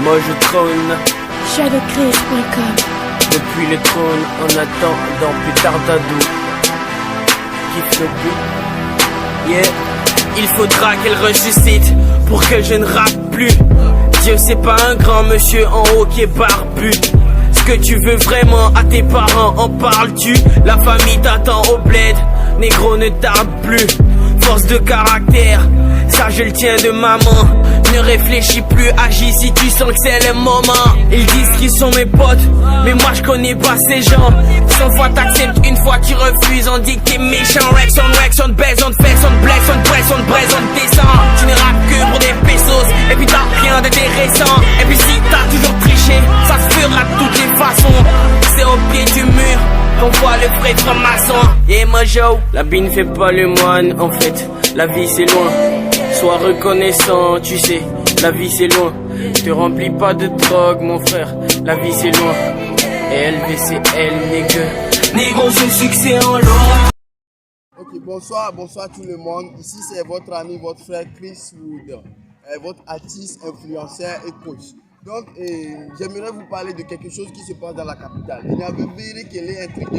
Moi je trône Shadowcris.com. depuis le trône en attendant plus tard d'ado. Kiffe le beat. Yeah. Il faudra qu'elle ressuscite pour que je ne rappe plus. Dieu c'est pas un grand monsieur en haut qui est barbu. Ce que tu veux vraiment à tes parents, en parles-tu? La famille t'attend au bled, négro ne tarde plus. Force de caractère, ça je le tiens de maman. Ne réfléchis plus, agis si tu sens que c'est le moment. Ils disent qu'ils sont mes potes, mais moi je connais pas ces gens. 100 fois t'acceptes, une fois tu refuses. On dit que t'es méchant, Rex on baise, on te fait, on te blesse, on te presse, on te braise, on te descend. Tu ne rappes que pour des pesos, et puis t'as rien d'intéressant. Et puis si t'as toujours triché, ça se fera de toutes les façons. C'est au pied du mur qu'on voit le vrai franc-maçon. Yeah mojo, la bine fait pas le moine. En fait, la vie c'est loin. Sois reconnaissant, tu sais, la vie c'est loin. Te remplis pas de drogue mon frère, la vie c'est loin. Et LVCL, négro, ce succès en l'or. Ok, bonsoir tout le monde. Ici c'est votre ami, votre frère Chris Wood, votre artiste, influenceur et coach. Donc j'aimerais vous parler de quelque chose qui se passe dans la capitale. Il y avait vérité qu'il est un truc de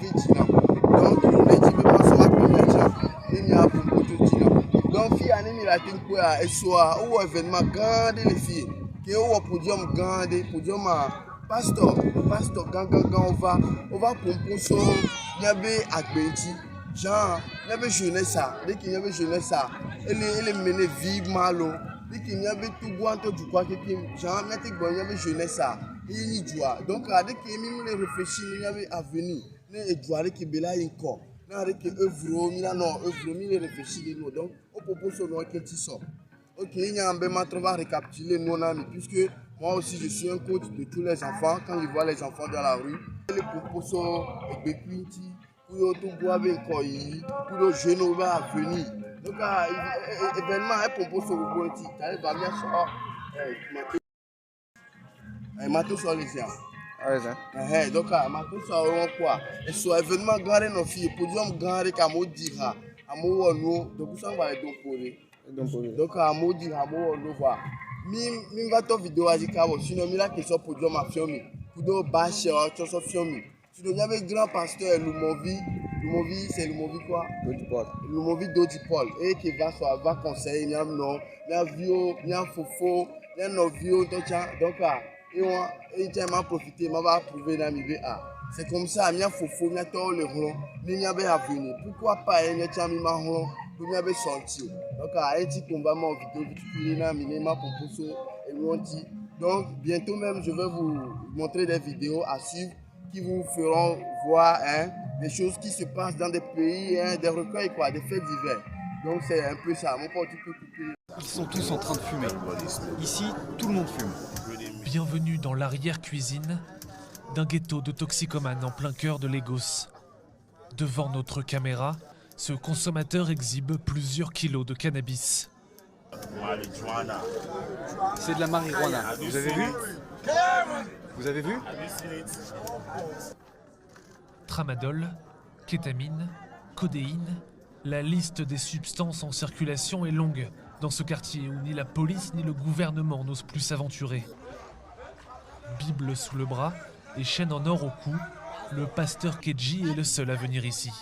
Vietnam. Donc on dit pas sur la première chance. Il y a beaucoup de Vietnam. Donc fille anime il a été pour un soir ou événement grand les filles. Qui est au podium grand, podium pasteur gang on va pour son il y avait Agbenti. Genre, il y avait jeunesse ça. Dès qu'il y avait jeunesse ça, elle est menée vivement l'eau. Dès qu'il y avait tout bois, tout du quoi, genre, il y avait jeunesse ça. Il y a joie. Donc, dès qu'il y avait réfléchi, il y avait avenir. Il y avait joie, il y avait encore. Il y avait œuvre, il y avait réfléchi. Donc, on propose ce nom qui est sort. Ok, il y a un peu de va récapituler nos amis, puisque moi aussi je suis un coach de tous les enfants. Quand je vois les enfants dans la rue, les propositions et pour tout boire avec quoi, pour le jeune on va venir. Donc, événement, un propos sur le politique. Il va bien sur Matou sur les gens. Donc, Matou sur quoi? Et sur événement, garder nos filles, podium garder comme on dira, à mon nom, donc ça va être donc à mon dire, à mon nom, voir. Mi va ton vidéo à Zikabo, sinon mi la question podium à filmer. Pour de bâcher, tu as filmé. Sinon, il y avait grand pasteur Lumovi, c'est Lumovi quoi? Lumovi Dodipol. Et qui va conseiller, il y a un nom, il y a un vieux, il y a un fofo, il y a un vieux, donc, il m'a profité, m'a approuvé dans l'idée. C'est comme ça, il y a un fofo, il y a tout le rond, il y a un avenir. Pourquoi pas, il y a un marron, il y a un sentier. Donc, il dit qu'on va m'en vidéo, il y a un proposition, et on dit. Donc, bientôt même, je vais vous montrer des vidéos à suivre qui vous feront voir des choses qui se passent dans des pays, des recueils, quoi, des faits divers. Donc c'est un peu ça. Mon pote, tu peux couper. Ils sont tous en train de fumer. Ici, tout le monde fume. Bienvenue dans l'arrière-cuisine d'un ghetto de toxicomanes en plein cœur de Lagos. Devant notre caméra, ce consommateur exhibe plusieurs kilos de cannabis. C'est de la marijuana. Vous avez vu? Vous avez vu? Tramadol, kétamine, codéine, la liste des substances en circulation est longue dans ce quartier où ni la police ni le gouvernement n'osent plus s'aventurer. Bible sous le bras et chaîne en or au cou, le pasteur Keji est le seul à venir ici.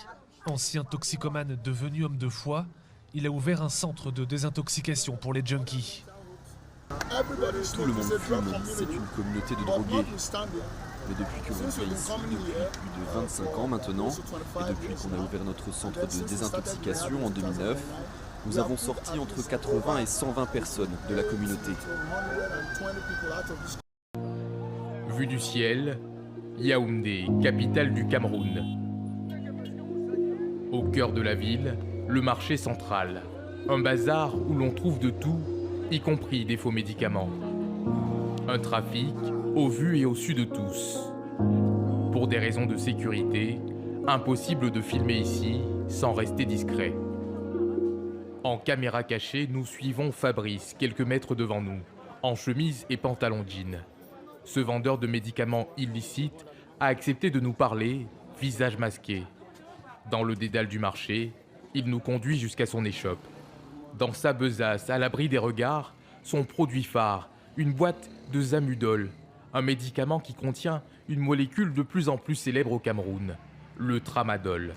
Ancien toxicomane devenu homme de foi, il a ouvert un centre de désintoxication pour les junkies. Tout le monde fume, c'est une communauté de drogués. Mais depuis que l'on vit ici, depuis plus de 25 ans maintenant, et depuis qu'on a ouvert notre centre de désintoxication en 2009, nous avons sorti entre 80 et 120 personnes de la communauté. Vue du ciel, Yaoundé, capitale du Cameroun. Au cœur de la ville, le marché central. Un bazar où l'on trouve de tout, y compris des faux médicaments. Un trafic au vu et au su de tous. Pour des raisons de sécurité, impossible de filmer ici sans rester discret. En caméra cachée, nous suivons Fabrice, quelques mètres devant nous, en chemise et pantalon jean. Ce vendeur de médicaments illicites a accepté de nous parler, visage masqué. Dans le dédale du marché, il nous conduit jusqu'à son échoppe. Dans sa besace, à l'abri des regards, son produit phare, une boîte de Zamudol, un médicament qui contient une molécule de plus en plus célèbre au Cameroun, le tramadol.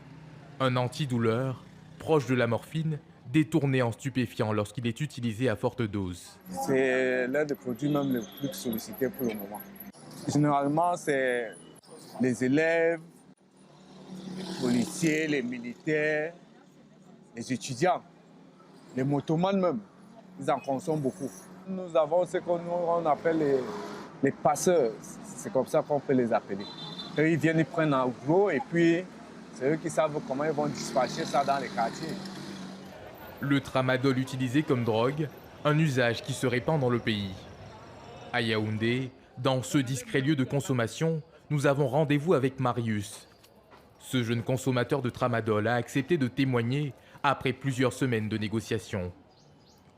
Un antidouleur, proche de la morphine, détourné en stupéfiant lorsqu'il est utilisé à forte dose. C'est l'un des produits même les plus sollicités pour le moment. Généralement, c'est les élèves, les policiers, les militaires, les étudiants, les motomanes même, ils en consomment beaucoup. Nous avons ce qu'on appelle les passeurs, c'est comme ça qu'on peut les appeler. Eux, ils viennent, ils prennent en gros et puis c'est eux qui savent comment ils vont dispatcher ça dans les quartiers. Le tramadol utilisé comme drogue, un usage qui se répand dans le pays. À Yaoundé, dans ce discret lieu de consommation, nous avons rendez-vous avec Marius. Ce jeune consommateur de tramadol a accepté de témoigner après plusieurs semaines de négociations.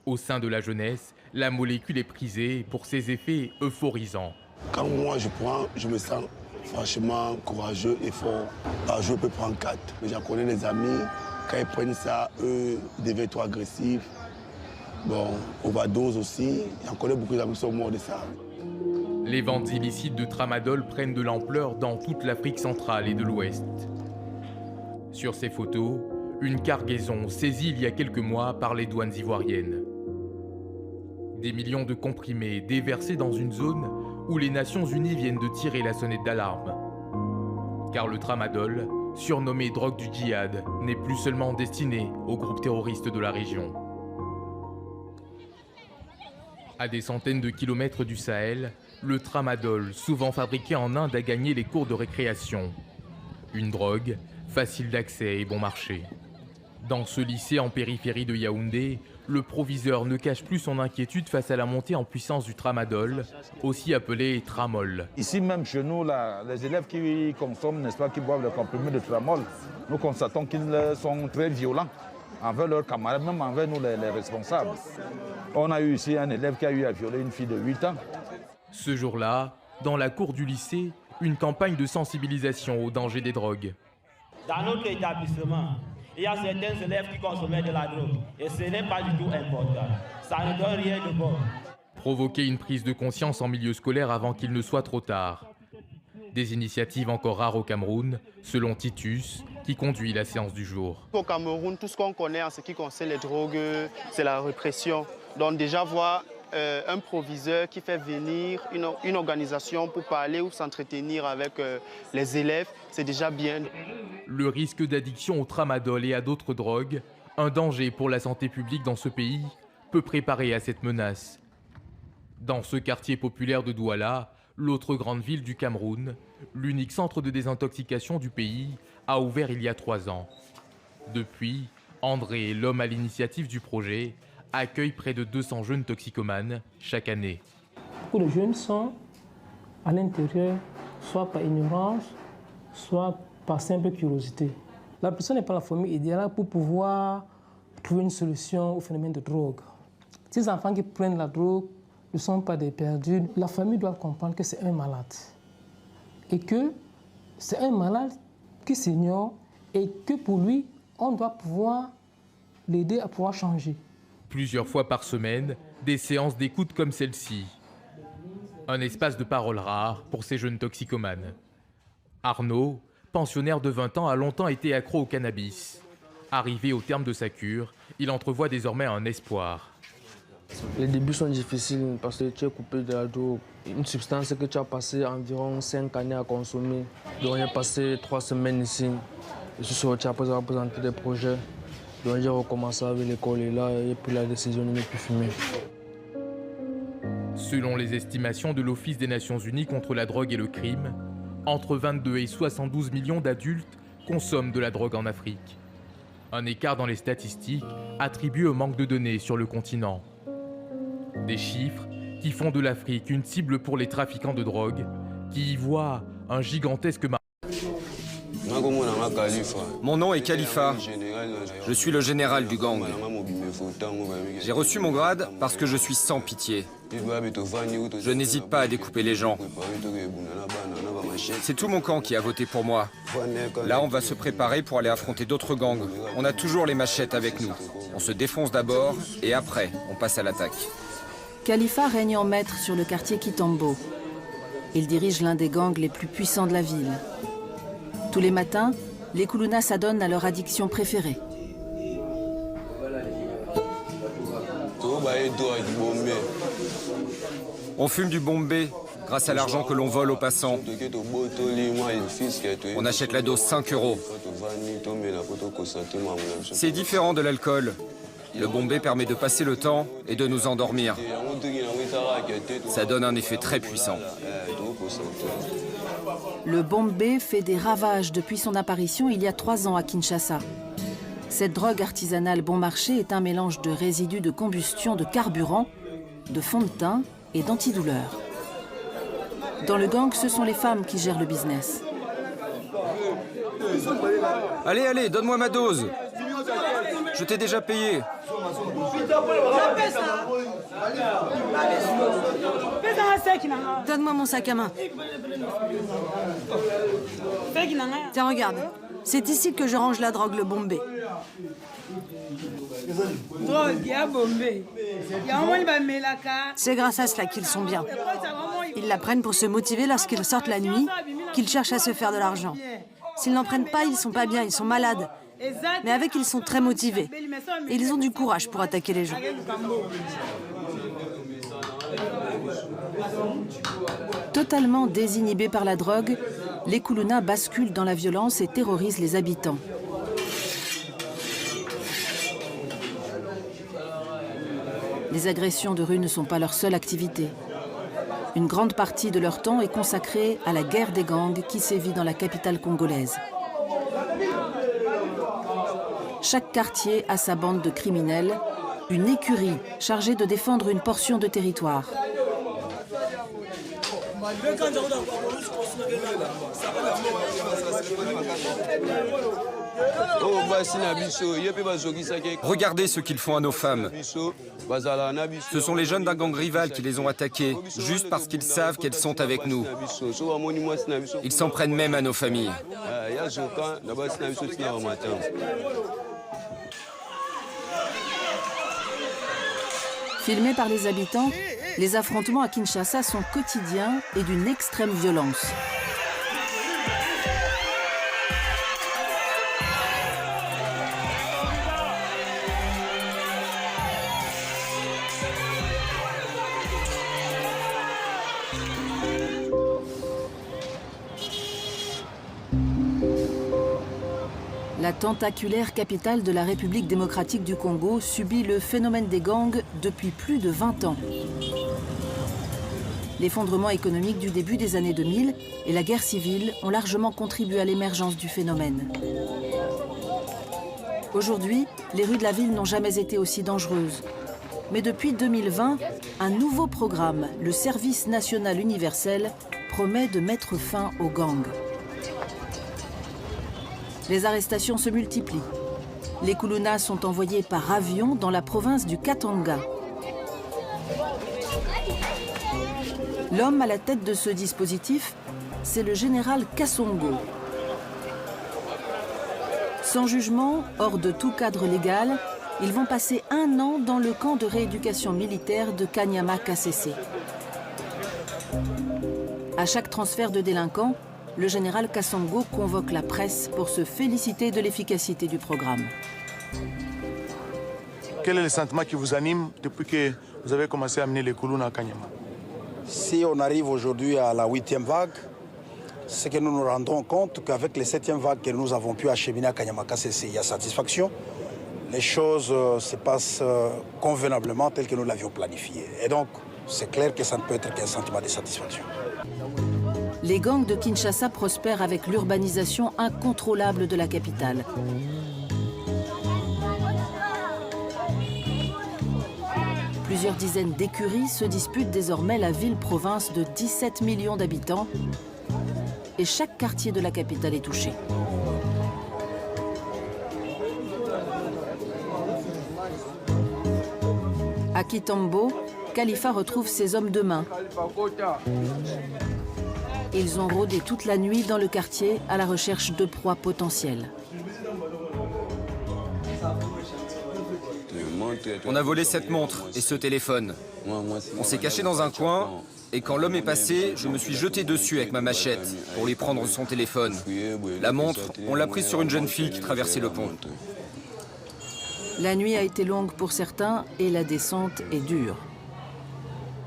Au sein de la jeunesse, la molécule est prisée pour ses effets euphorisants. Quand moi je prends, je me sens franchement courageux et fort. Par jour, je peux prendre 4. Mais j'en connais des amis, quand ils prennent ça, eux, ils deviennent trop agressifs. Bon, overdose aussi. J'en connais beaucoup d'amis qui sont morts de ça. Les ventes illicites de tramadol prennent de l'ampleur dans toute l'Afrique centrale et de l'Ouest. Sur ces photos, une cargaison saisie il y a quelques mois par les douanes ivoiriennes. Des millions de comprimés déversés dans une zone où les Nations Unies viennent de tirer la sonnette d'alarme. Car le tramadol, surnommé drogue du djihad, n'est plus seulement destiné aux groupes terroristes de la région. À des centaines de kilomètres du Sahel, le tramadol, souvent fabriqué en Inde, a gagné les cours de récréation. Une drogue facile d'accès et bon marché. Dans ce lycée en périphérie de Yaoundé, le proviseur ne cache plus son inquiétude face à la montée en puissance du tramadol, aussi appelé tramol. Ici même chez nous, là, les élèves qui consomment, n'est-ce pas, qui boivent le comprimé de tramol, nous constatons qu'ils sont très violents envers leurs camarades, même envers nous les responsables. On a eu ici un élève qui a eu à violer une fille de 8 ans. Ce jour-là, dans la cour du lycée, une campagne de sensibilisation au danger des drogues. Dans notre établissement, il y a certains élèves qui consommaient de la drogue et ce n'est pas du tout important. Ça ne donne rien de bon. Provoquer une prise de conscience en milieu scolaire avant qu'il ne soit trop tard. Des initiatives encore rares au Cameroun, selon Titus, qui conduit la séance du jour. Au Cameroun, tout ce qu'on connaît en ce qui concerne les drogues, c'est la répression. Donc déjà voir un proviseur qui fait venir une organisation pour parler ou s'entretenir avec les élèves, c'est déjà bien. Le risque d'addiction au tramadol et à d'autres drogues, un danger pour la santé publique dans ce pays, peut préparer à cette menace. Dans ce quartier populaire de Douala, l'autre grande ville du Cameroun, l'unique centre de désintoxication du pays, a ouvert il y a 3 ans. Depuis, André, l'homme à l'initiative du projet, accueille près de 200 jeunes toxicomanes chaque année. Beaucoup de jeunes sont à l'intérieur, soit par ignorance, soit par simple curiosité. La personne n'est pas la famille idéale pour pouvoir trouver une solution au phénomène de drogue. Ces enfants qui prennent la drogue ne sont pas des perdus. La famille doit comprendre que c'est un malade. Et que c'est un malade qui s'ignore et que pour lui, on doit pouvoir l'aider à pouvoir changer. Plusieurs fois par semaine, des séances d'écoute comme celle-ci. Un espace de parole rare pour ces jeunes toxicomanes. Arnaud, pensionnaire de 20 ans, a longtemps été accro au cannabis. Arrivé au terme de sa cure, il entrevoit désormais un espoir. Les débuts sont difficiles parce que tu es coupé de la drogue. Une substance que tu as passé environ 5 années à consommer. Donc j'ai passé 3 semaines ici. Je suis sorti après avoir présenté des projets. Donc j'ai recommencé avec l'école et là, j'ai pris la décision de ne plus fumer. Selon les estimations de l'Office des Nations Unies contre la drogue et le crime, entre 22 et 72 millions d'adultes consomment de la drogue en Afrique. Un écart dans les statistiques attribué au manque de données sur le continent. Des chiffres qui font de l'Afrique une cible pour les trafiquants de drogue, qui y voient un gigantesque marché. Mon nom est Khalifa. Je suis le général du gang. J'ai reçu mon grade parce que je suis sans pitié. Je n'hésite pas à découper les gens. C'est tout mon camp qui a voté pour moi. Là, on va se préparer pour aller affronter d'autres gangs. On a toujours les machettes avec nous. On se défonce d'abord et après, on passe à l'attaque. Khalifa règne en maître sur le quartier Kitambo. Il dirige l'un des gangs les plus puissants de la ville. Tous les matins, les Koulouna s'adonnent à leur addiction préférée. On fume du bombé grâce à l'argent que l'on vole aux passants. On achète la dose 5 €. C'est différent de l'alcool. Le bombé permet de passer le temps et de nous endormir. Ça donne un effet très puissant. Le bombé fait des ravages depuis son apparition il y a 3 ans à Kinshasa. Cette drogue artisanale bon marché est un mélange de résidus de combustion de carburant, de fond de teint et d'antidouleurs. Dans le gang, ce sont les femmes qui gèrent le business. Allez, allez, donne-moi ma dose. Je t'ai déjà payé. Donne-moi mon sac à main. Tiens, regarde. C'est ici que je range la drogue, le bombé. C'est grâce à cela qu'ils sont bien. Ils la prennent pour se motiver lorsqu'ils sortent la nuit, qu'ils cherchent à se faire de l'argent. S'ils n'en prennent pas, ils sont pas bien, ils sont malades. Mais avec, ils sont très motivés. Et ils ont du courage pour attaquer les gens. Totalement désinhibés par la drogue, les Koulouna basculent dans la violence et terrorisent les habitants. Les agressions de rue ne sont pas leur seule activité. Une grande partie de leur temps est consacrée à la guerre des gangs qui sévit dans la capitale congolaise. Chaque quartier a sa bande de criminels, une écurie chargée de défendre une portion de territoire. Regardez ce qu'ils font à nos femmes. Ce sont les jeunes d'un gang rival qui les ont attaquées, juste parce qu'ils savent qu'elles sont avec nous. Ils s'en prennent même à nos familles. Filmés par les habitants, les affrontements à Kinshasa sont quotidiens et d'une extrême violence. La tentaculaire capitale de la République démocratique du Congo subit le phénomène des gangs depuis plus de 20 ans. L'effondrement économique du début des années 2000 et la guerre civile ont largement contribué à l'émergence du phénomène. Aujourd'hui, les rues de la ville n'ont jamais été aussi dangereuses. Mais depuis 2020, un nouveau programme, le Service national universel, promet de mettre fin aux gangs. Les arrestations se multiplient. Les Koulouna sont envoyés par avion dans la province du Katanga. L'homme à la tête de ce dispositif, c'est le général Kassongo. Sans jugement, hors de tout cadre légal, ils vont passer 1 an dans le camp de rééducation militaire de Kanyama-Kasese. À chaque transfert de délinquants, le général Kassongo convoque la presse pour se féliciter de l'efficacité du programme. Quel est le sentiment qui vous anime depuis que vous avez commencé à amener les Koulouna à Kanyama? Si on arrive aujourd'hui à la 8e vague, c'est que nous nous rendons compte qu'avec les 7e vagues que nous avons pu acheminer à Kanyama-Kasese, il y a satisfaction. Les choses se passent convenablement telles que nous l'avions planifié. Et donc, c'est clair que ça ne peut être qu'un sentiment de satisfaction. Les gangs de Kinshasa prospèrent avec l'urbanisation incontrôlable de la capitale. Plusieurs dizaines d'écuries se disputent désormais la ville-province de 17 millions d'habitants et chaque quartier de la capitale est touché. À Kitambo, Khalifa retrouve ses hommes de main. Ils ont rôdé toute la nuit dans le quartier à la recherche de proies potentielles. On a volé cette montre et ce téléphone. On s'est caché dans un coin et quand l'homme est passé, je me suis jeté dessus avec ma machette pour lui prendre son téléphone. La montre, on l'a prise sur une jeune fille qui traversait le pont. La nuit a été longue pour certains et la descente est dure.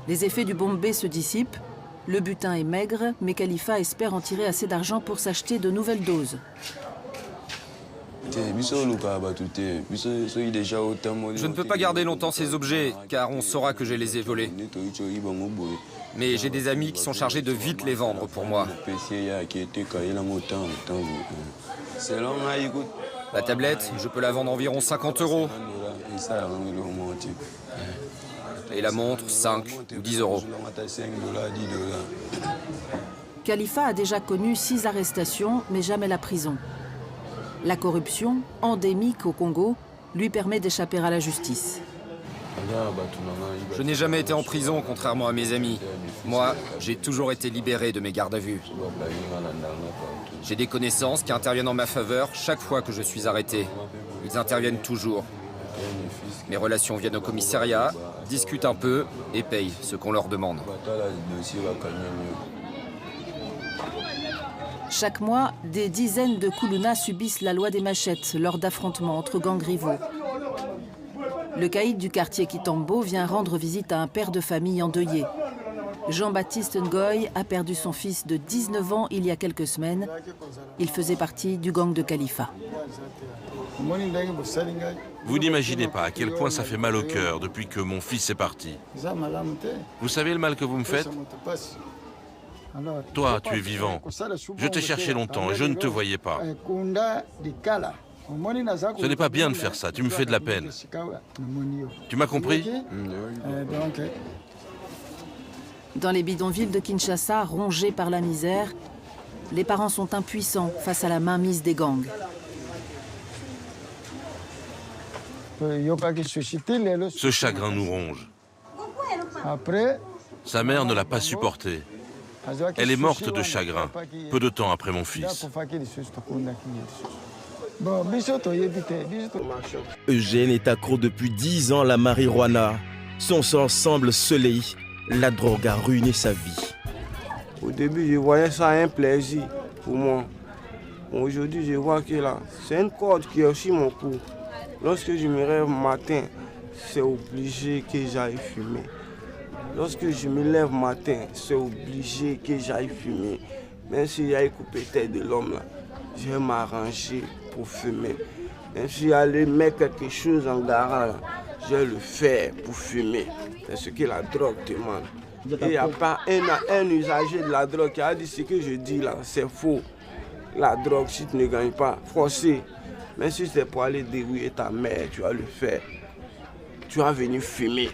Les effets du bombé se dissipent, le butin est maigre, mais Khalifa espère en tirer assez d'argent pour s'acheter de nouvelles doses. Je ne peux pas garder longtemps ces objets, car on saura que je les ai volés. Mais j'ai des amis qui sont chargés de vite les vendre pour moi. La tablette, je peux la vendre environ 50 €. Et la montre, 5 ou 10 €. Khalifa a déjà connu 6 arrestations, mais jamais la prison. La corruption, endémique au Congo, lui permet d'échapper à la justice. Je n'ai jamais été en prison, contrairement à mes amis. Moi, j'ai toujours été libéré de mes gardes à vue. J'ai des connaissances qui interviennent en ma faveur chaque fois que je suis arrêté. Ils interviennent toujours. Mes relations viennent au commissariat, discutent un peu et payent ce qu'on leur demande. Chaque mois, des dizaines de Koulouna subissent la loi des machettes lors d'affrontements entre gangs rivaux. Le caïd du quartier Kitambo vient rendre visite à un père de famille endeuillé. Jean-Baptiste Ngoy a perdu son fils de 19 ans il y a quelques semaines. Il faisait partie du gang de Khalifa. Vous n'imaginez pas à quel point ça fait mal au cœur depuis que mon fils est parti. Vous savez le mal que vous me faites? Toi, tu es vivant. Je t'ai cherché longtemps et je ne te voyais pas. Ce n'est pas bien de faire ça, tu me fais de la peine. Tu m'as compris? Dans les bidonvilles de Kinshasa, rongés par la misère, les parents sont impuissants face à la mainmise des gangs. Ce chagrin nous ronge. Sa mère ne l'a pas supporté. Elle est morte de chagrin, peu de temps après mon fils. Eugène est accro depuis 10 ans à la marijuana. Son sang semble scellé. La drogue a ruiné sa vie. Au début, je voyais ça un plaisir pour moi. Aujourd'hui, je vois que là, c'est une corde qui est aussi mon cou. Lorsque je me lève le matin, c'est obligé que j'aille fumer. Lorsque je me lève le matin, c'est obligé que j'aille fumer. Même si j'aille couper la tête de l'homme, là, je vais m'arranger pour fumer. Même si j'allais mettre quelque chose en garage, je vais le faire pour fumer. C'est ce que la drogue demande. Et il n'y a pas un usager de la drogue qui a dit ce que je dis là, c'est faux. La drogue, si tu ne gagnes pas, forcé. Même si c'est pour aller débrouiller ta mère, tu vas le faire. Tu vas venir fumer.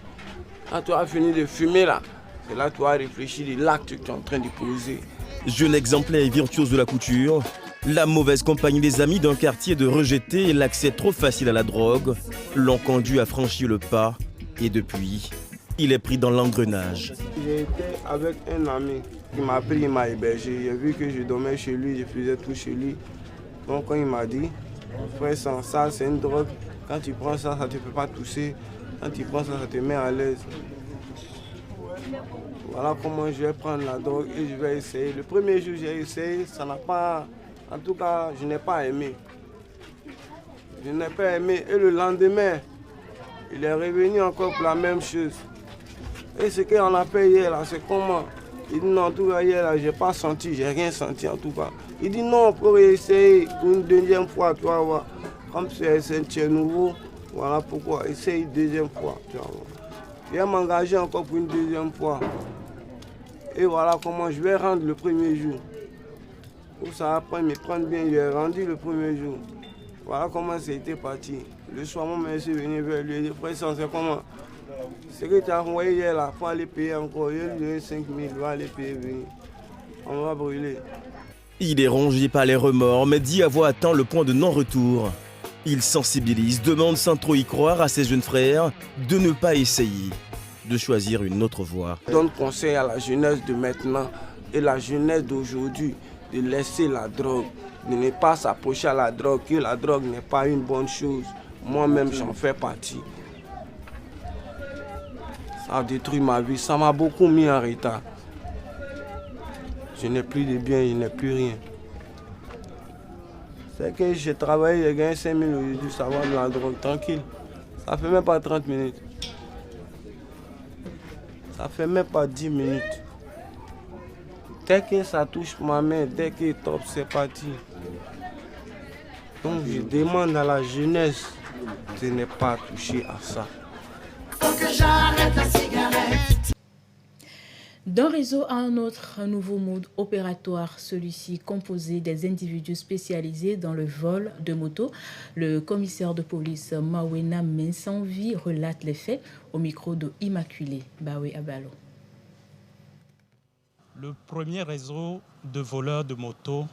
Quand tu as fini de fumer là, c'est là que tu vas réfléchir de l'acte que tu es en train de poser. Jeune exemplaire et virtuose de la couture, la mauvaise compagnie des amis d'un quartier de rejetés et l'accès trop facile à la drogue l'ont conduit à franchir le pas. Et depuis, il est pris dans l'engrenage. J'ai été avec un ami qui m'a pris, il m'a hébergé. J'ai vu que je dormais chez lui, je faisais tout chez lui. Donc quand il m'a dit, frère, ça c'est une drogue. Quand tu prends ça, ça ne te fait pas tousser. Quand tu prends ça, ça te met à l'aise. Voilà comment je vais prendre la drogue et je vais essayer. Le premier jour, j'ai essayé, ça n'a pas... En tout cas, je n'ai pas aimé. Je n'ai pas aimé. Et le lendemain, il est revenu encore pour la même chose. Et ce qu'on a fait hier, là, c'est comment? Il dit non, en tout cas, hier, là, je n'ai pas senti, j'ai rien senti en tout cas. Il dit non, pour essayer pour une deuxième fois, tu vas voir. Comme c'est nouveau, voilà pourquoi. Essaye une deuxième fois, tu vas voir. Je vais m'engager encore pour une deuxième fois. Et voilà comment je vais rendre le premier jour. Où ça après me prendre bien, j'ai rendu le premier jour. Voilà comment c'était parti. Le soir, moi, je suis venu vers lui. Le président, c'est comment? Ce que tu as envoyé hier, il faut aller payer encore. Il lui a donné 5 000, il va aller payer. On va brûler. Il est rongé par les remords, mais dit avoir atteint le point de non-retour. Il sensibilise, demande sans trop y croire à ses jeunes frères de ne pas essayer, de choisir une autre voie. Je donne conseil à la jeunesse de maintenant et la jeunesse d'aujourd'hui de laisser la drogue, de ne pas s'approcher à la drogue, que la drogue n'est pas une bonne chose. Moi-même, j'en fais partie. Ça a détruit ma vie, ça m'a beaucoup mis en retard. Je n'ai plus de biens, je n'ai plus rien. C'est que j'ai travaillé, j'ai gagné 5 000 aujourd'hui, ça va me la drogue, tranquille. Ça fait même pas 30 minutes. Ça fait même pas 10 minutes. Dès que ça touche ma main, dès que top, c'est parti. Donc je demande à la jeunesse de ne pas toucher à ça. Faut que j'arrête la cigarette. D'un réseau à un autre, un nouveau mode opératoire, celui-ci composé des individus spécialisés dans le vol de motos. Le commissaire de police Mawena Mensanvi relate les faits au micro de Immaculé Bawe Abalo. Le premier réseau de voleurs de motos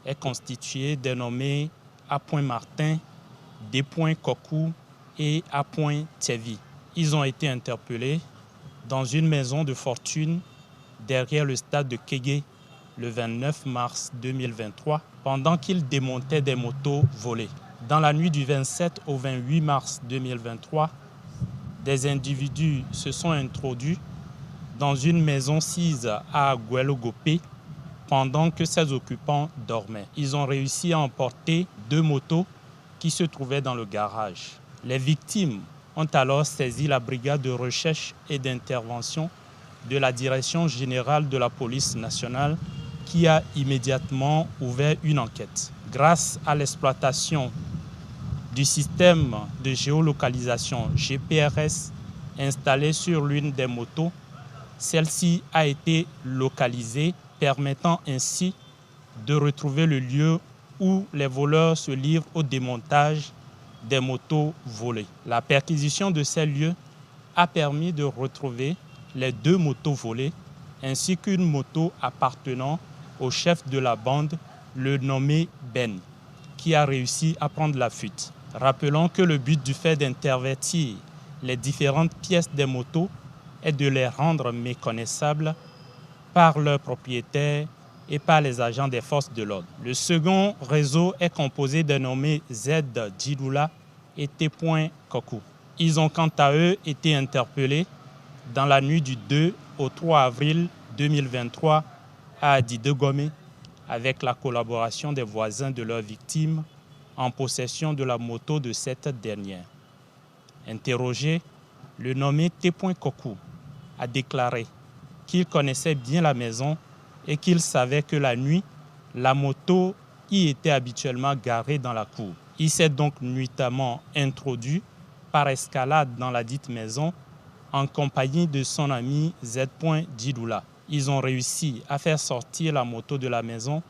est constitué des nommés A. Martin, D. Kokou et A. Tievi. Ils ont été interpellés dans une maison de fortune derrière le stade de Kégué le 29 mars 2023 pendant qu'ils démontaient des motos volées. Dans la nuit du 27 au 28 mars 2023, des individus se sont introduits dans une maison sise à Guelogopé pendant que ses occupants dormaient. Ils ont réussi à emporter 2 motos qui se trouvaient dans le garage. Les victimes ont alors saisi la brigade de recherche et d'intervention de la Direction générale de la police nationale qui a immédiatement ouvert une enquête. Grâce à l'exploitation du système de géolocalisation GPRS installé sur l'une des motos, celle-ci a été localisée, permettant ainsi de retrouver le lieu où les voleurs se livrent au démontage des motos volées. La perquisition de ces lieux a permis de retrouver les 2 motos volées ainsi qu'une moto appartenant au chef de la bande, le nommé Ben, qui a réussi à prendre la fuite. Rappelons que le but du fait d'intervertir les différentes pièces des motos est de les rendre méconnaissables par leurs propriétaires et par les agents des forces de l'ordre. Le second réseau est composé des nommés Z. Djidoula et T. Kokou. Ils ont quant à eux été interpellés dans la nuit du 2 au 3 avril 2023 à Adidegomé avec la collaboration des voisins de leurs victimes en possession de la moto de cette dernière. Interrogé, le nommé T. Kokou a déclaré qu'il connaissait bien la maison et qu'il savait que la nuit, la moto y était habituellement garée dans la cour. Il s'est donc nuitamment introduit par escalade dans la dite maison en compagnie de son ami Z. Djidoula. Ils ont réussi à faire sortir la moto de la maison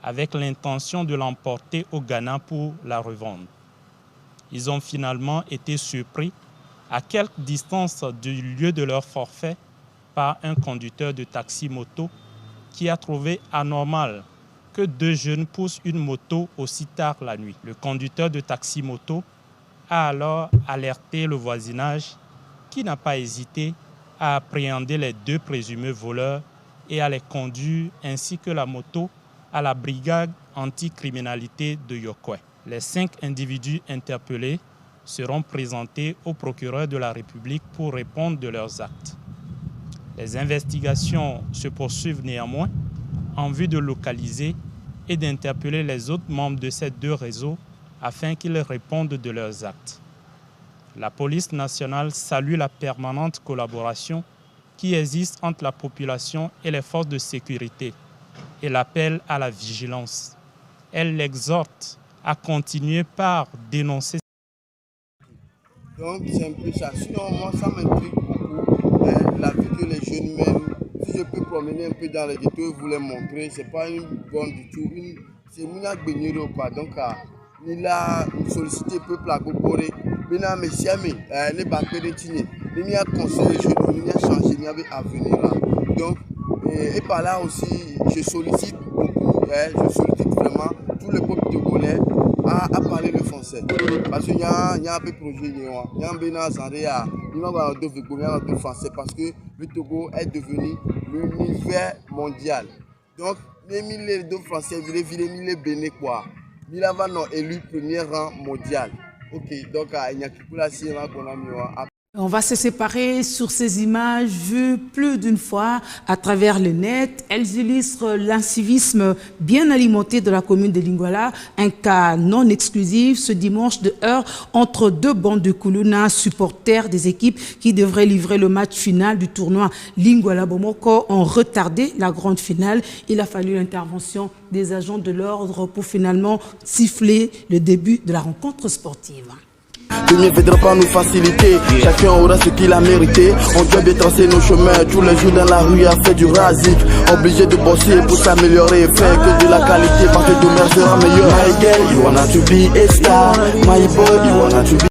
avec l'intention de l'emporter au Ghana pour la revendre. Ils ont finalement été surpris à quelque distance du lieu de leur forfait par un conducteur de taxi-moto qui a trouvé anormal que 2 jeunes poussent une moto aussi tard la nuit. Le conducteur de taxi-moto a alors alerté le voisinage qui n'a pas hésité à appréhender les 2 présumés voleurs et à les conduire ainsi que la moto à la brigade anticriminalité de Yokwe. Les 5 individus interpellés seront présentés au procureur de la République pour répondre de leurs actes. Les investigations se poursuivent néanmoins en vue de localiser et d'interpeller les autres membres de ces 2 réseaux afin qu'ils répondent de leurs actes. La police nationale salue la permanente collaboration qui existe entre la population et les forces de sécurité et l'appelle à la vigilance. Elle l'exhorte à continuer par dénoncer. Donc c'est un peu ça. Sinon moi ça m'intrigue beaucoup. La vie que les jeunes mènent. Si je peux promener un peu dans les ghettos et vous les montrer, c'est pas une bonne du tout. C'est Mounia Gbenyero quoi. Donc il a sollicité le peuple à Goboré. Bena Messiame, les Bakere Tine. Il y a conseil les jeunes, il y a changé, il y avait avenir là. Donc et par là aussi je sollicite beaucoup, je sollicite vraiment tout le peuple togolais à parler le français. Parce qu'il y a un peu de projet, il y a un bénin Zandéa, il y a un français parce que le Togo est devenu l'univers mondial. Donc, les 1002 français, les béné quoi. Il a élu premier rang mondial. Ok, donc il y a qui pour la qu'on a mis. On va se séparer sur ces images vues plus d'une fois à travers le net. Elles illustrent l'incivisme bien alimenté de la commune de Lingala, un cas non exclusif ce dimanche de heurts entre deux bandes de Kuluna, supporters des équipes qui devraient livrer le match final du tournoi. Lingala Bomoko ont retardé la grande finale. Il a fallu l'intervention des agents de l'ordre pour finalement siffler le début de la rencontre sportive. Le mieux ne viendra pas nous faciliter. Chacun aura ce qu'il a mérité. On doit bien tracer nos chemins. Tous les jours dans la rue à faire du rasique. Obligé de bosser pour s'améliorer. Faire que de la qualité parce que demain sera meilleur. My girl, you wanna to be a star. My boy, you wanna to be